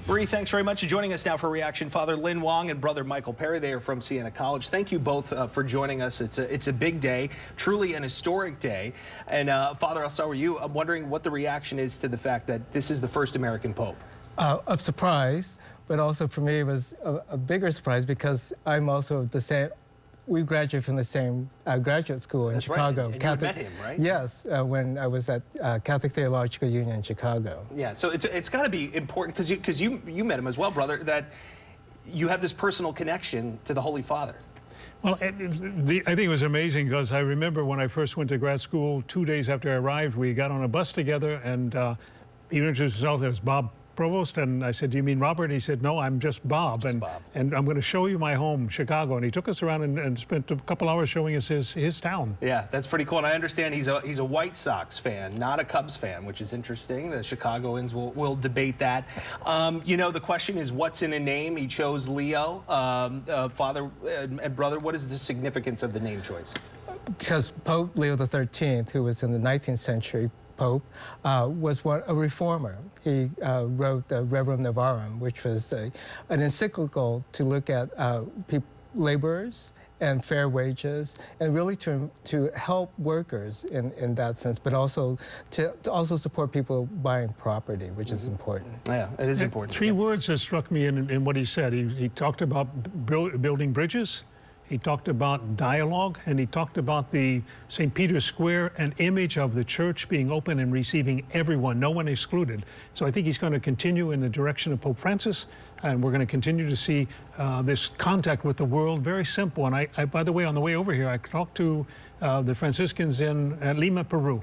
Bree, thanks very much for joining us now for Reaction. Father Lin Wong and Brother Michael Perry, they are from Siena College. Thank you both for joining us. It's a big day, truly an historic day. And Father, I'll start with you. I'm wondering what the reaction is to the fact that this is the first American Pope. Of surprise, but also for me it was a bigger surprise because I'm also the same. We graduated from the same graduate school in Chicago. Right. And you met him, right? Yes, when I was at Catholic Theological Union in Chicago. Yeah, so it's got to be important because you met him as well, brother, that you have this personal connection to the Holy Father. Well, I think it was amazing because I remember when I first went to grad school, 2 days after I arrived, we got on a bus together and he introduced himself as Bob Provost, and I said, "Do you mean Robert?" And he said, "No, I'm just Bob, and I'm going to show you my home, Chicago." And he took us around and spent a couple hours showing us his town. Yeah, that's pretty cool. And I understand he's a White Sox fan, not a Cubs fan, which is interesting. The Chicagoans will debate that. You know, the question is, what's in a name? He chose Leo. Father and brother, what is the significance of the name choice? Because Pope Leo XIII, who was in the 19th century Pope, was a reformer. He wrote the Rerum Novarum, which was an encyclical to look at laborers and fair wages, and really to help workers in that sense, but also to also support people buying property, which is important. Yeah, it is important. Three words that struck me in what he said. He talked about building bridges. He talked about dialogue, and he talked about the St. Peter's Square, an image of the church being open and receiving everyone, no one excluded. So I think he's going to continue in the direction of Pope Francis, and we're going to continue to see this contact with the world. Very simple. And I, by the way, on the way over here, I talked to the Franciscans in Lima, Peru.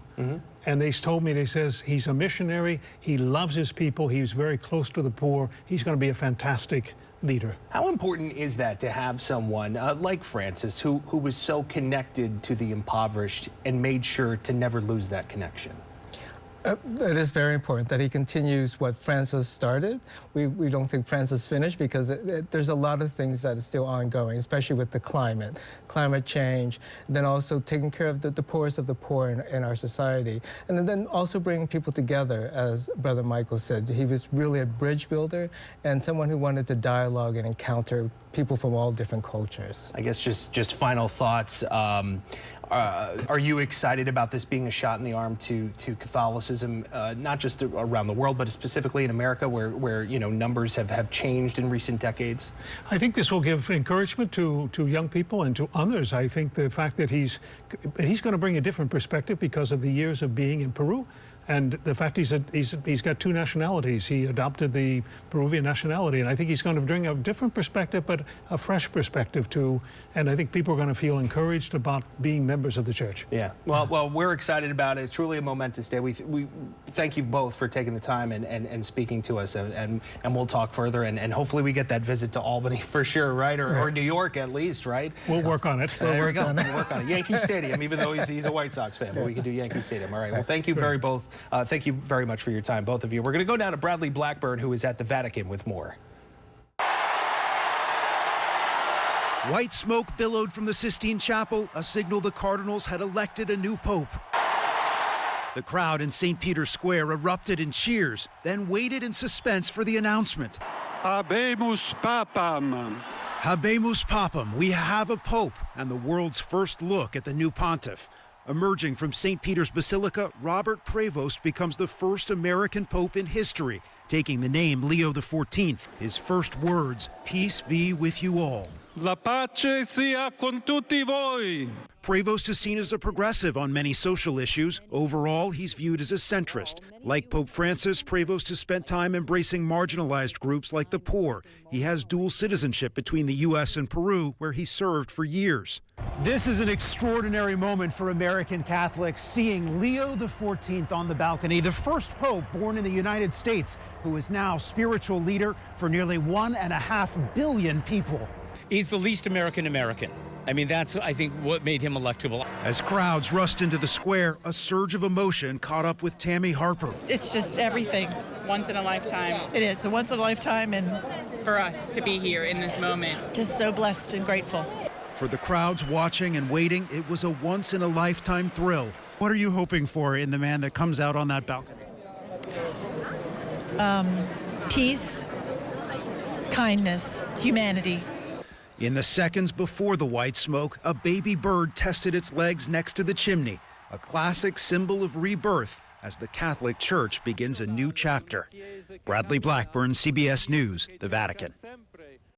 And they told me, they says, he's a missionary, he loves his people, he's very close to the poor, he's going to be a fantastic leader. How important is that to have someone like Francis who was so connected to the impoverished and made sure to never lose that connection? It is very important that he continues what Francis started. We don't think Francis finished because there's a lot of things that are still ongoing, especially with the climate change, and then also taking care of the poorest of the poor in our society. And then also bringing people together, as Brother Michael said. He was really a bridge builder and someone who wanted to dialogue and encounter people from all different cultures. I guess just final thoughts. Are you excited about this being a shot in the arm to Catholicism, not just around the world, but specifically in America, where you know numbers have changed in recent decades? I think this will give encouragement to young people and to others. I think the fact that he's going to bring a different perspective because of the years of being in Peru. And the fact he's got two nationalities. He adopted the Peruvian nationality, and I think he's going to bring a different perspective, but a fresh perspective too. And I think people are going to feel encouraged about being members of the church. Yeah. Well, we're excited about it. It's truly a momentous day. We thank you both for taking the time and speaking to us, and we'll talk further, and hopefully we get that visit to Albany for sure, right? Or New York at least, right? We'll work on it. There we go. We'll work on it. Yankee Stadium, even though he's a White Sox fan, but we can do Yankee Stadium. All right. Well, thank you thank you very much for your time, both of you. We're going to go down to Bradley Blackburn, who is at the Vatican, with more. White smoke billowed from the Sistine Chapel, a signal the Cardinals had elected a new pope. The crowd in St. Peter's Square erupted in cheers, then waited in suspense for the announcement. Habemus Papam. Habemus Papam, we have a pope, and the world's first look at the new pontiff. Emerging from St. Peter's Basilica, Robert Prevost becomes the first American pope in history, taking the name Leo XIV. His first words, "Peace be with you all." La pace sia con tutti voi. Prevost is seen as a progressive on many social issues. Overall, he's viewed as a centrist. Like Pope Francis, Prevost has spent time embracing marginalized groups like the poor. He has dual citizenship between the U.S. and Peru, where he served for years. This is an extraordinary moment for American Catholics, seeing Leo XIV on the balcony, the first pope born in the United States, who is now spiritual leader for nearly 1.5 billion people. He's the least American. I mean, that's, I think, what made him electable. As crowds rushed into the square, a surge of emotion caught up with Tammy Harper. It's just everything. Once in a lifetime. It is a once in a lifetime, and for us to be here in this moment. Just so blessed and grateful. For the crowds watching and waiting, it was a once in a lifetime thrill. What are you hoping for in the man that comes out on that balcony? Peace, kindness, humanity. In the seconds before the white smoke, a baby bird tested its legs next to the chimney, a classic symbol of rebirth as the Catholic Church begins a new chapter. Bradley Blackburn, CBS News, the Vatican.